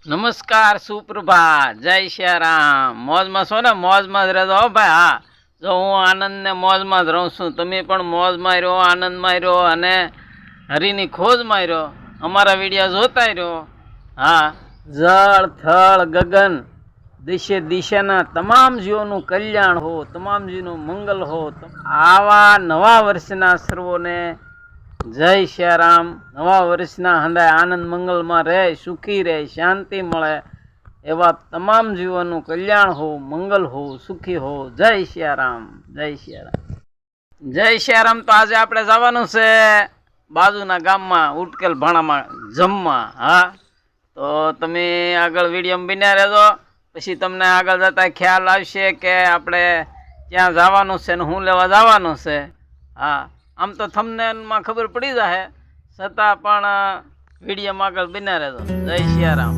નમસ્કાર, સુપ્રભાત, જય શ્યારામ. મોજમાં છો ને? મોજમાં જ રહેજો હો ભાઈ. હા, જો હું આનંદ ને મોજમાં જ રહું છું, તમે પણ મોજમાં રહ્યો, આનંદમાં રહ્યો અને હરિની ખોજમાં રહ્યો. અમારા વિડીયો જોતા રહ્યો. હા, જળ થળ ગગન દિશે દિશાના તમામ જીવોનું કલ્યાણ હો, તમામ જીવનું મંગલ હો. આવા નવા વર્ષના સર્વોને જય શ્યારામ. નવા વર્ષના હંધાય આનંદ મંગલમાં રહે, સુખી રહે, શાંતિ મળે એવા તમામ જીવોનું કલ્યાણ હો, મંગલ હો, સુખી હો. જય શ્યારામ, જય શ્યારામ, જય શ્યારામ. તો આજે આપણે જવાનું છે બાજુના ગામમાં ઉટકેલ ભાણામાં જમવા. હા, તો તમે આગળ વિડીયો બન્યા રહેજો, પછી તમને આગળ જતા ખ્યાલ આવશે કે આપણે ક્યાં જવાનું છે ને શું લેવા જવાનું છે. હા, આમ તો થંબનેલમાં ખબર પડી જાય, છતાં પણ વિડીયોમાં આગળ બન્યા રહેજો. જય સિયારામ.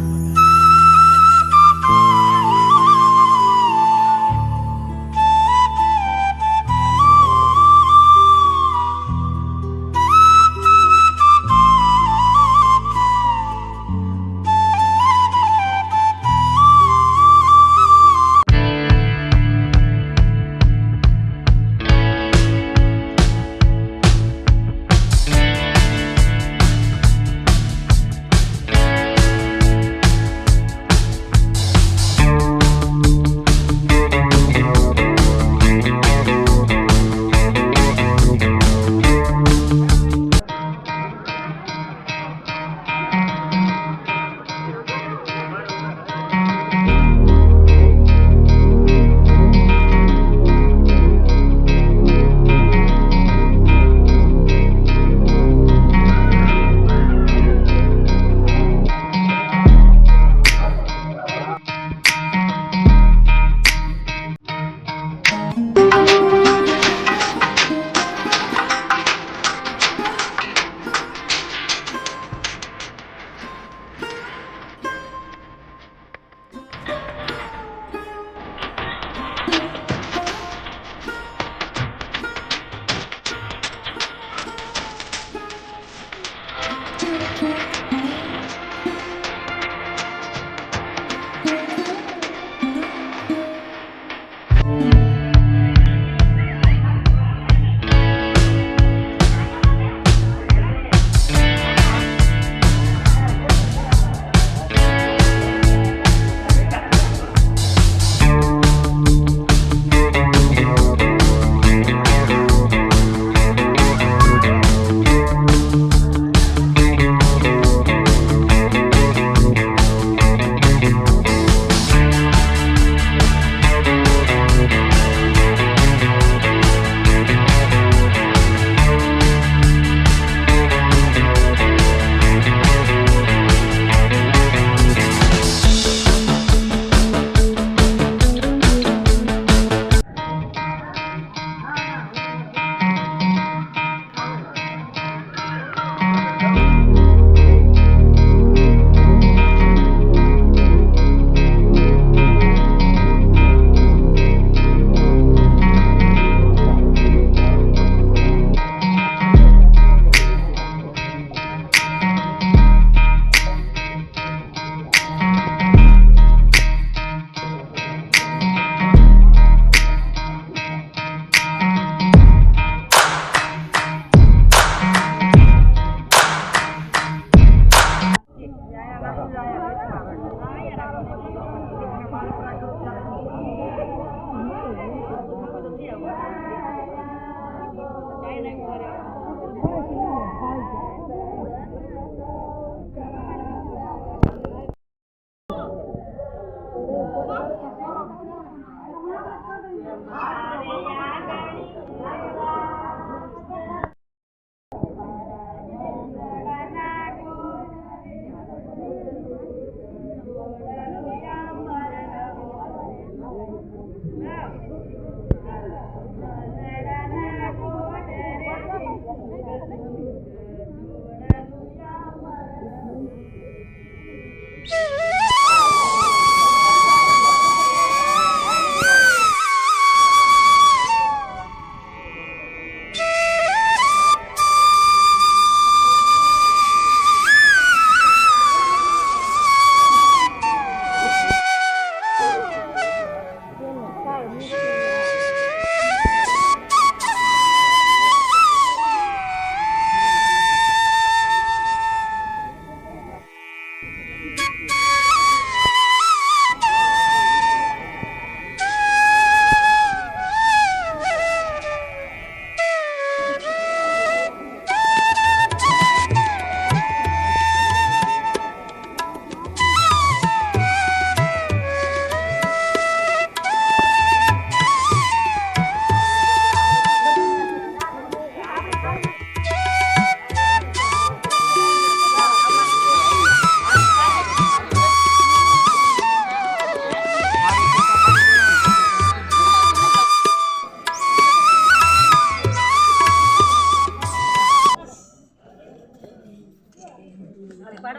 જય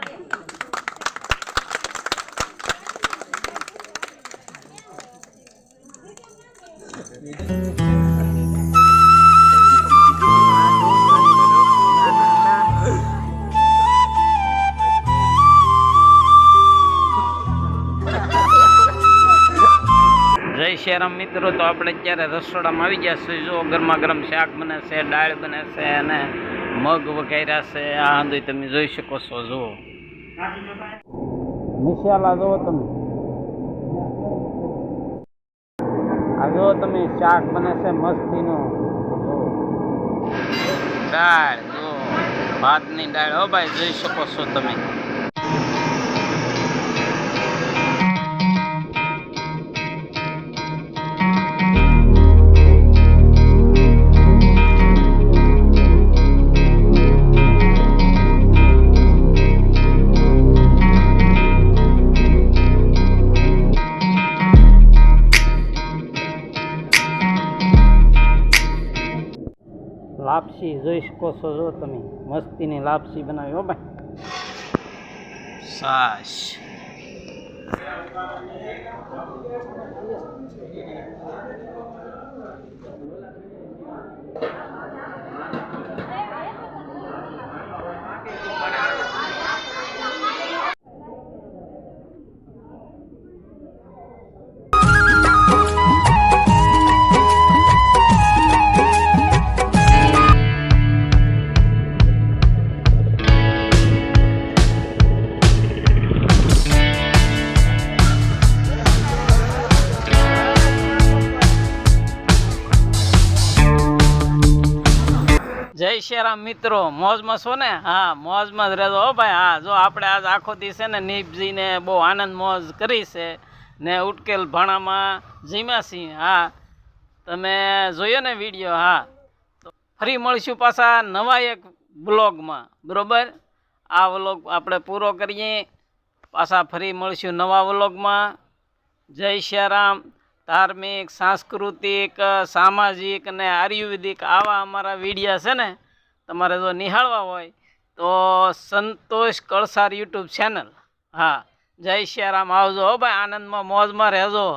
શ્યારામ મિત્રો, તો આપણે અત્યારે રસોડામાં આવી ગયા છીએ. જો ગરમા ગરમ શાક બને છે, દાળ બને છે અને મગ વઘાર્યા છે. આ અંદર તમે જોઈ શકો છો. જુઓ મસાલા, જુઓ તમે, આ જુઓ તમે, શાક બને છે મસ્તીનું. દાળ, જુઓ ભાતની દાળ. હો ભાઈ, જોઈ શકો છો તમે. લાપસી જોઈ શકો છો. જો તમે, મસ્તીની લાપસી બનાવી. હો ભાઈ, સાસ. જય શ્યારામ મિત્રો, મોજમાં છો ને? હા, મોજમાં જ રહેજો. હો ભાઈ. હા, જો આપણે આજ આખો દી છે ને નીપજીને બહુ આનંદ મોજ કરી છે ને ઉટકેલ ભાણામાં જીમ્યા છીએ. હા, તમે જોયો ને વિડીયો? હા, તો ફરી મળીશું પાછા નવા એક વ્લોગમાં. બરોબર, આ વ્લોગ આપણે પૂરો કરીએ, પાછા ફરી મળીશું નવા વ્લોગમાં. જય શ્યારામ. ધાર્મિક, સાંસ્કૃતિક, સામાજિક અને આયુર્વેદિક આવા અમારા વિડીયા છે ને, તમારે જો નિહાળવા હોય તો સંતોષ કળસાર યુટ્યુબ ચેનલ. હા, જય શ્યારામ. આવજો. હો ભાઈ, આનંદમાં મોજમાં રહેજો.